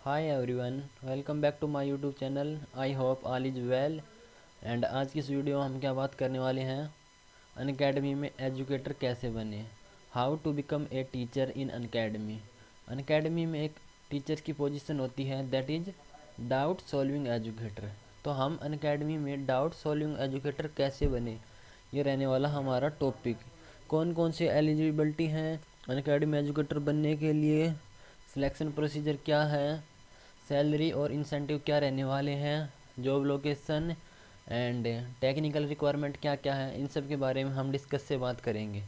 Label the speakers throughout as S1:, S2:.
S1: Hi everyone, welcome back to my YouTube channel. I hope all is well. And आज की इस video हम क्या बात करने वाले हैं, अनअकैडमी में एजुकेटर कैसे बने, how to become a teacher in Unacademy. Unacademy में एक टीचर की पोजीशन होती है, that is doubt solving educator. तो हम अनअकैडमी में डाउट सॉल्विंग एजुकेटर कैसे बने, ये रहने वाला हमारा टॉपिक। कौन कौन से एलिजिबिलिटी हैं अनअकैडमी एजुकेटर बनने के लिए, सिलेक्शन प्रोसीजर क्या है, सैलरी और इंसेंटिव क्या रहने वाले हैं, job location and technical requirement क्या क्या है, इन सब के बारे में हम डिस्कस से बात करेंगे।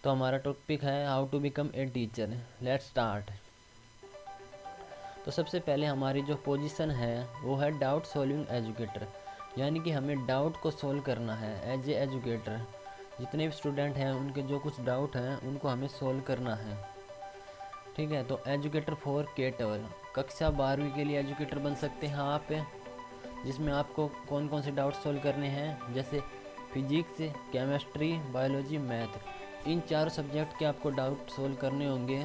S1: तो हमारा टॉपिक है how to become a teacher. Let's start. तो सबसे पहले हमारी जो पोजीशन है वो है डाउट सॉल्विंग एजुकेटर, यानी कि हमें डाउट को सॉल्व करना है एज ए एजुकेटर। जितने भी स्टूडेंट हैं उनके जो कुछ डाउट हैं उनको हमें सॉल्व करना है। ठीक है, तो एजुकेटर फॉर के-12 कक्षा 12वीं के लिए एजुकेटर बन सकते हैं आप, जिसमें आपको कौन कौन से डाउट सॉल्व करने हैं, जैसे फिजिक्स, केमिस्ट्री, बायोलॉजी, मैथ। इन चारों सब्जेक्ट के आपको डाउट सॉल्व करने होंगे।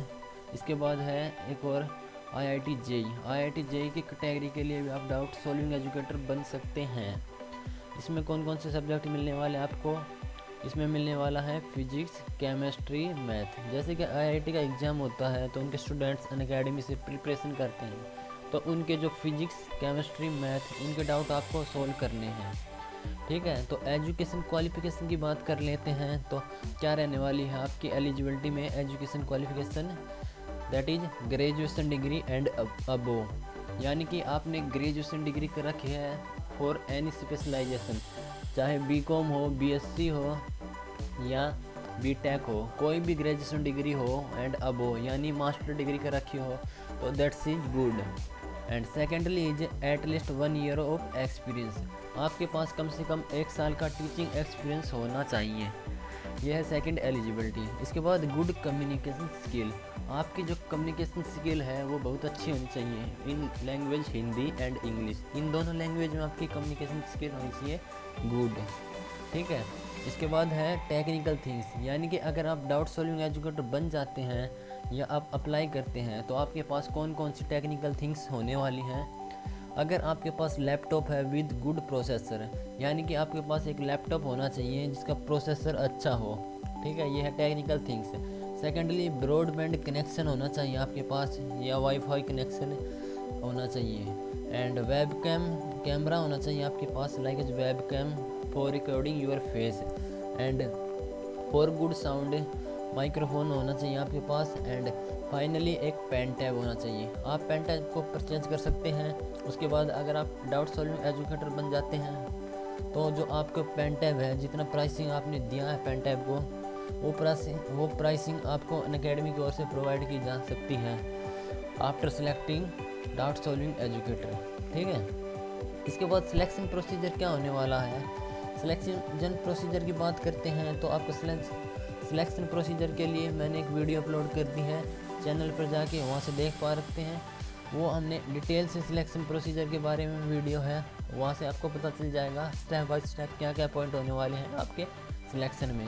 S1: इसके बाद है एक और आईआईटी जेई। आईआईटी जेई की कैटेगरी के लिए भी आप डाउट सॉल्विंग एजुकेटर बन सकते हैं। इसमें कौन कौन से सब्जेक्ट मिलने वाले हैं आपको, इसमें मिलने वाला है फिजिक्स, केमिस्ट्री, मैथ। जैसे कि आईआईटी का एग्ज़ाम होता है तो उनके स्टूडेंट्स अनअकैडमी से प्रिपरेशन करते हैं, तो उनके जो फिजिक्स, केमिस्ट्री, मैथ, इनके डाउट आपको सॉल्व करने हैं। ठीक है, तो एजुकेशन क्वालिफिकेशन की बात कर लेते हैं। तो क्या रहने वाली है आपकी एलिजिबिलिटी में education qualification, that is graduation degree and above. यानी कि आपने ग्रेजुएशन डिग्री कर रखी है फॉर एनी स्पेशलाइजेशन, चाहे बीकॉम हो, बीएससी हो या बीटेक हो, कोई भी ग्रेजुएशन डिग्री हो एंड अबो यानी मास्टर डिग्री कर रखी हो, तो that's is good. And secondly is at least 1 year of experience. आपके पास कम से कम 1 साल का टीचिंग एक्सपीरियंस होना चाहिए। यह है सेकंड एलिजिबिलिटी। इसके बाद गुड कम्युनिकेशन स्किल। आपकी जो कम्युनिकेशन स्किल है वो बहुत अच्छी होनी चाहिए in language Hindi and English. इन दोनों लैंग्वेज में आपकी कम्युनिकेशन स्किल होनी चाहिए गुड। ठीक है, इसके बाद है टेक्निकल थिंग्स, यानी कि अगर आप डाउट सॉल्विंग एजुकेटर बन जाते हैं या आप अप्लाई करते हैं तो आपके पास कौन कौन सी टेक्निकल थिंग्स होने वाली हैं। अगर आपके पास लैपटॉप है विद गुड प्रोसेसर, यानी कि आपके पास एक लैपटॉप होना चाहिए जिसका प्रोसेसर अच्छा हो। ठीक है, ये है technical things. Secondly broadband connection होना चाहिए आपके पास या वाईफाई कनेक्शन होना चाहिए। एंड वेब कैमरा होना चाहिए आपके पास, like as web cam for recording your face. And for good sound microphone होना चाहिए आपके पास। एंड फाइनली एक पेन टैब होना चाहिए। आप पेन टैब को परचेज कर सकते हैं। उसके बाद अगर आप डाउट सॉल्विंग एजुकेटर बन जाते हैं तो जो आपको पेन टैब है, जितना प्राइसिंग आपने दिया है पेन टैब को, वो प्राइसिंग आपको अनअकैडमी की ओर से प्रोवाइड की जा सकती है after selecting doubt solving educator. ठीक है, इसके बाद सिलेक्शन प्रोसीजर क्या होने वाला है। सिलेक्शन प्रोसीजर की बात करते हैं तो आपको सिलेक्शन प्रोसीजर के लिए मैंने एक वीडियो अपलोड कर दी है, चैनल पर जाके वहाँ से देख पा रखते हैं। वो हमने डिटेल से सिलेक्शन प्रोसीजर के बारे में वीडियो है, वहाँ से आपको पता चल जाएगा स्टेप बाय स्टेप क्या क्या पॉइंट होने वाले हैं आपके सिलेक्शन में।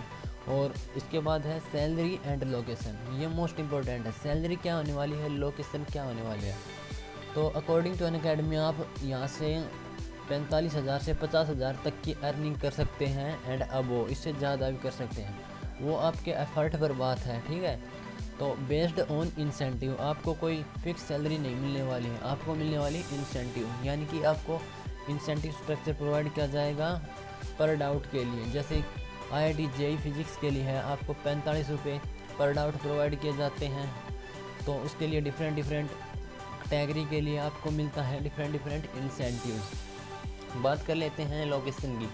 S1: और इसके बाद है सैलरी एंड लोकेशन, ये मोस्ट इंपॉर्टेंट है। सैलरी क्या होने वाली है, लोकेशन क्या होने वाली है। तो अकॉर्डिंग टू अनअकैडमी आप यहाँ से 45,000 से 50,000 तक की अर्निंग कर सकते हैं एंड अबो इससे ज़्यादा भी कर सकते हैं, वो आपके एफर्ट पर बात है। ठीक है, तो बेस्ड ऑन इंसेंटिव आपको कोई फिक्स सैलरी नहीं मिलने वाली है, आपको मिलने वाली इंसेंटिव, यानी कि आपको इंसेंटिव स्ट्रक्चर प्रोवाइड किया जाएगा पर डाउट के लिए। जैसे आईआईटी जेई फिजिक्स के लिए है, आपको 45 रुपये पर डाउट प्रोवाइड किए जाते हैं। तो उसके लिए डिफरेंट कैटेगरी के लिए आपको मिलता है डिफरेंट इंसेंटिव्स। बात कर लेते हैं लोकेशन की।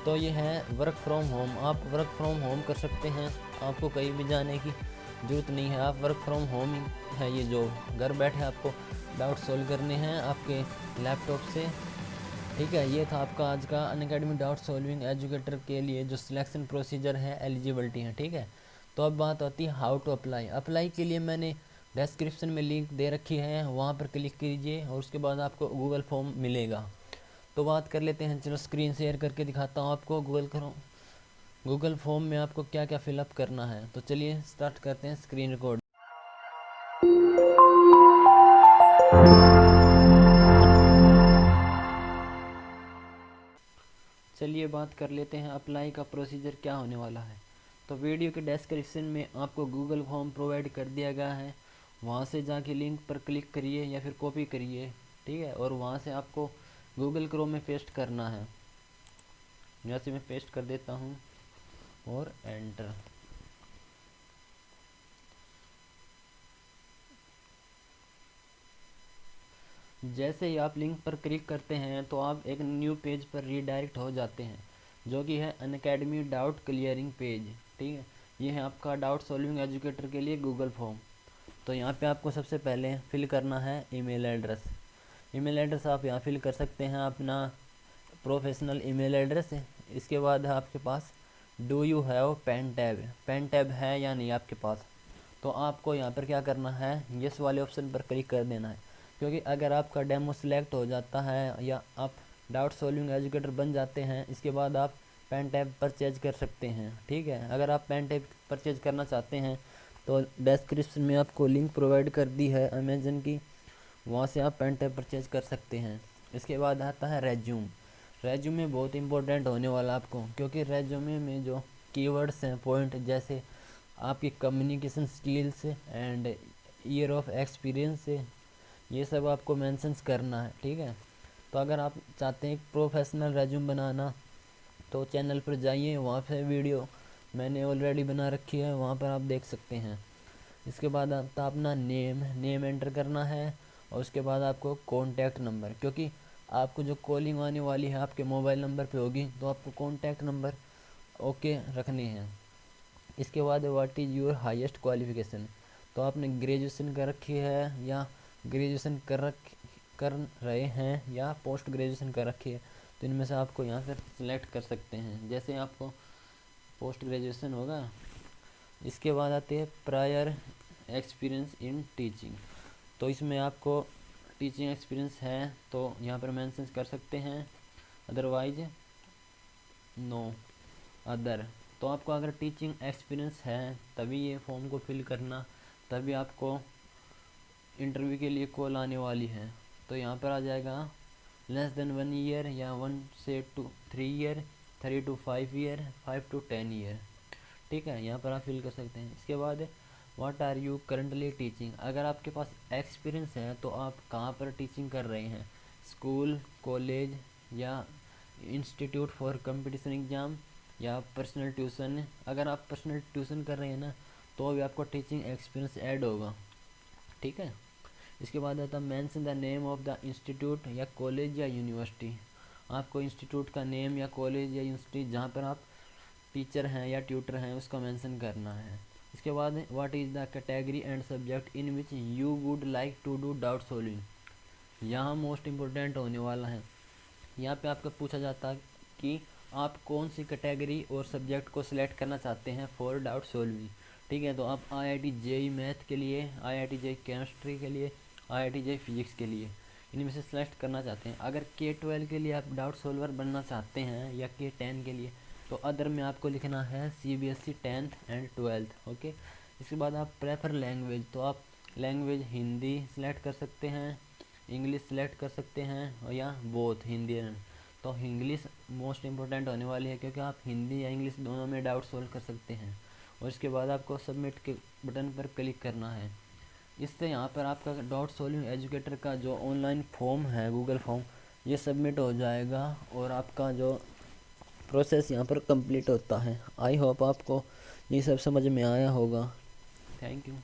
S1: तो ये है वर्क फ्रॉम होम, आप वर्क फ्रॉम होम कर सकते हैं, आपको कहीं भी जाने की ज़रूरत नहीं है। आप वर्क फ्रॉम होम ही है ये जॉब, घर बैठे आपको डाउट सॉल्व करने हैं आपके लैपटॉप से। ठीक है, ये था आपका आज का अनअकैडमी डाउट सॉल्विंग एजुकेटर के लिए जो सिलेक्शन प्रोसीजर है, एलिजिबिलिटी है। ठीक है, तो अब बात आती है हाउ टू अप्लाई। अप्लाई के लिए मैंने डिस्क्रिप्शन में लिंक दे रखी है, वहाँ पर क्लिक कीजिए और उसके बाद आपको गूगल फॉर्म मिलेगा। तो बात कर लेते हैं, चलो स्क्रीन शेयर करके दिखाता हूँ आपको गूगल फॉर्म में आपको क्या क्या फिलअप करना है। तो चलिए स्टार्ट करते हैं स्क्रीन रिकॉर्ड। चलिए बात कर लेते हैं अप्लाई का प्रोसीजर क्या होने वाला है। तो वीडियो के डिस्क्रिप्शन में आपको गूगल फॉर्म प्रोवाइड कर दिया गया है, वहाँ से जाके लिंक पर क्लिक करिए या फिर कॉपी करिए, ठीक है, और वहाँ से आपको गूगल क्रोम में पेस्ट करना है। जैसे मैं पेस्ट कर देता हूँ और एंटर। जैसे ही आप लिंक पर क्लिक करते हैं तो आप एक न्यू पेज पर रीडायरेक्ट हो जाते हैं, जो कि है अनअकैडमी डाउट क्लियरिंग पेज, ठीक है। ये है आपका डाउट सॉल्विंग एजुकेटर के लिए गूगल फॉर्म। तो यहाँ पे आपको सबसे पहले फिल करना है ईमेल एड्रेस। ईमेल एड्रेस आप यहाँ फिल कर सकते हैं अपना प्रोफेशनल ईमेल एड्रेस है। इसके बाद है आपके पास do you have pen tab है या नहीं आपके पास। तो आपको यहाँ पर क्या करना है, यस वाले ऑप्शन पर क्लिक कर देना है, क्योंकि अगर आपका डेमो सेलेक्ट हो जाता है या आप डाउट सॉल्विंग एजुकेटर बन जाते हैं, इसके बाद आप पेन टैब परचेज कर सकते हैं, ठीक है। अगर आप पेन टैब परचेज करना चाहते हैं तो डिस्क्रिप्शन में आपको लिंक प्रोवाइड कर दी है अमेजन की, वहाँ से आप पेन टैब परचेज कर सकते हैं। इसके बाद आता है रेज्यूम। रेज्यूमे बहुत इंपॉर्टेंट होने वाला आपको, क्योंकि रेज्यूमे में जो कीवर्ड्स हैं पॉइंट, जैसे आपकी communication skills and year of experience, ये सब आपको मेंशंस करना है, ठीक है। तो अगर आप चाहते हैं एक प्रोफेशनल रेज्यूम बनाना तो चैनल पर जाइए, वहाँ पे वीडियो मैंने ऑलरेडी बना रखी है, वहाँ पर आप देख सकते हैं। इसके बाद आता अपना नेम एंटर करना है, और उसके बाद आपको कॉन्टैक्ट नंबर, क्योंकि आपको जो कॉलिंग आने वाली है आपके मोबाइल नंबर पे होगी, तो आपको कॉन्टैक्ट नंबर ओके रखने हैं। इसके बाद what is your highest qualification, तो आपने ग्रेजुएशन कर रखी है या ग्रेजुएशन कर रहे हैं या पोस्ट ग्रेजुएशन कर रखी है, तो इनमें से आपको यहाँ से सिलेक्ट कर सकते हैं। जैसे आपको पोस्ट ग्रेजुएशन होगा। इसके बाद आते हैं प्रायर एक्सपीरियंस इन टीचिंग, तो इसमें आपको टीचिंग एक्सपीरियंस है तो यहाँ पर मेंशन कर सकते हैं, अदरवाइज नो अदर। तो आपको अगर टीचिंग एक्सपीरियंस है तभी ये फॉर्म को फिल करना, तभी आपको इंटरव्यू के लिए कॉल आने वाली है। तो यहाँ पर आ जाएगा लेस देन 1 ईयर या 1 से 3 year, 3 to 5 year, 5 to 10 year, ठीक है। यहाँ पर आप फिल कर सकते हैं। इसके बाद what are you currently teaching, अगर आपके पास एक्सपीरियंस है तो आप कहाँ पर टीचिंग कर रहे हैं, स्कूल, कॉलेज या इंस्टीट्यूट फॉर कंपटीशन एग्ज़ाम या पर्सनल ट्यूशन। अगर आप पर्सनल ट्यूशन कर रहे हैं ना, तो अभी आपको टीचिंग एक्सपीरियंस ऐड होगा, ठीक है। इसके बाद आता है mention the name of the institute या कॉलेज या यूनिवर्सिटी। आपको इंस्टीट्यूट का नेम या कॉलेज या यूनिवर्सिटी जहाँ पर आप टीचर हैं या ट्यूटर हैं उसका मेंशन करना है। इसके बाद what is the category and subject in which you would like to do doubt solving. यहाँ मोस्ट इम्पोर्टेंट होने वाला है। यहाँ पे आपका पूछा जाता है कि आप कौन सी कैटेगरी और सब्जेक्ट को सिलेक्ट करना चाहते हैं फॉर डाउट सॉल्विंग, ठीक है। तो आप IIT JEE मैथ के लिए, IIT JEE केमिस्ट्री के लिए, IIT JEE फिजिक्स के लिए इनमें से सिलेक्ट करना चाहते हैं। अगर K12 के लिए आप डाउट सॉल्वर बनना चाहते हैं या K10 के लिए, तो अदर में आपको लिखना है CBSE 10th and 12th, okay. इसके बाद आप प्रेफर लैंग्वेज, तो आप लैंग्वेज हिंदी सिलेक्ट कर सकते हैं, इंग्लिश सेलेक्ट कर सकते हैं, और या बोथ हिंदी एंड। तो इंग्लिश मोस्ट इम्पोर्टेंट होने वाली है, क्योंकि आप हिंदी या इंग्लिश दोनों में डाउट सॉल्व कर सकते हैं। और इसके बाद आपको सबमिट के बटन पर क्लिक करना है। इससे यहाँ पर आपका डाउट सॉल्विंग एजुकेटर का जो ऑनलाइन फॉर्म है, गूगल फॉर्म, ये सबमिट हो जाएगा और आपका जो प्रोसेस यहाँ पर कंप्लीट होता है। आई होप आपको ये सब समझ में आया होगा। Thank you.